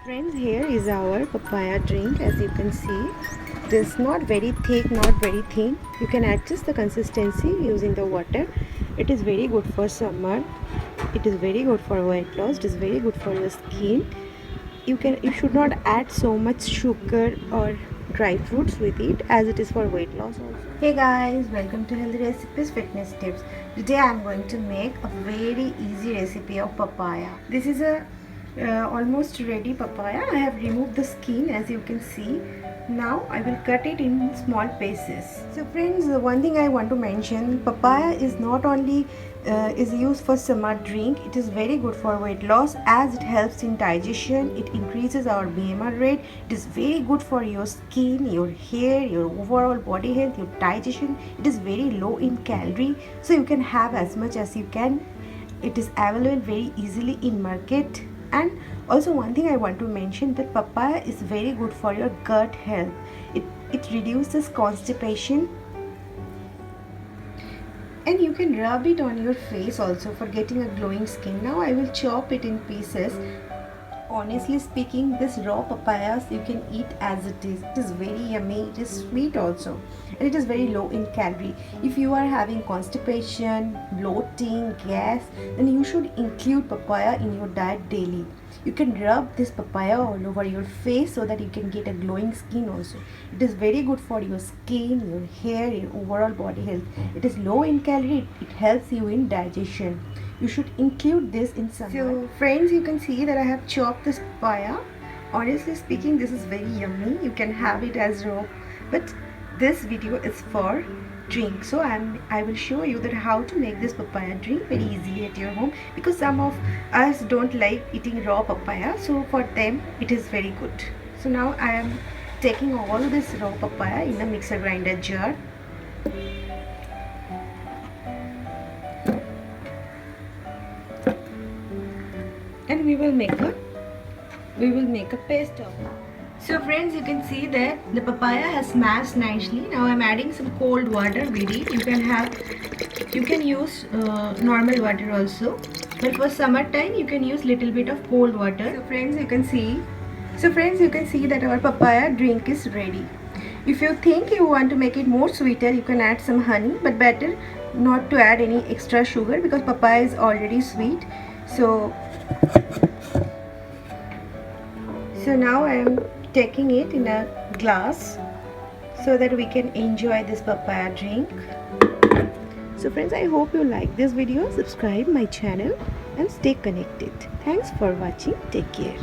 Friends, here is our papaya drink. As you can see, this not very thick, not very thin. You can adjust the consistency using the water. It is very good for summer. It is very good for weight loss. It is very good for your skin. You should not add so much sugar or dry fruits with it, as it is for weight loss also. Hey guys, welcome to Healthy Recipes Fitness Tips. Today I am going to make a very easy recipe of papaya. This is a almost ready papaya. I have removed the skin, as you can see. Now I will cut it in small pieces. So friends, one thing I want to mention, papaya is not only is used for summer drink. It is very good for weight loss, as it helps in digestion. It increases our BMR rate. It is very good for your skin, your hair, your overall body health, your digestion. It is very low in calorie, so you can have as much as you can. It is available very easily in market. And also one thing I want to mention, that papaya is very good for your gut health. It reduces constipation, and you can rub it on your face also for getting a glowing skin. Now I will chop it in pieces. Honestly speaking, this raw papayas you can eat as it is. It is very yummy. It is sweet also, and it is very low in calorie. If you are having constipation, bloating, gas, then you should include papaya in your diet daily. You can rub this papaya all over your face so that you can get a glowing skin also. It is very good for your skin, your hair, your overall body health. It is low in calorie. It helps you in digestion. You should include this in summer. So friends, you can see that I have chopped this papaya. Honestly speaking, this is very yummy. You can have it as raw, but this video is for drink. So I will show you that how to make this papaya drink very easily at your home, because some of us don't like eating raw papaya, so for them it is very good. So now I am taking all this raw papaya in a mixer grinder jar. And we will make a paste of it. So friends, you can see that the papaya has smashed nicely. Now I'm adding some cold water with it. You can use normal water also, but for summertime you can use little bit of cold water. So friends, you can see that our papaya drink is ready. If you think you want to make it more sweeter, you can add some honey, but better not to add any extra sugar, because papaya is already sweet. So now I am taking it in a glass so that we can enjoy this papaya drink. So friends, I hope you like this video. Subscribe my channel and stay connected. Thanks for watching. Take care.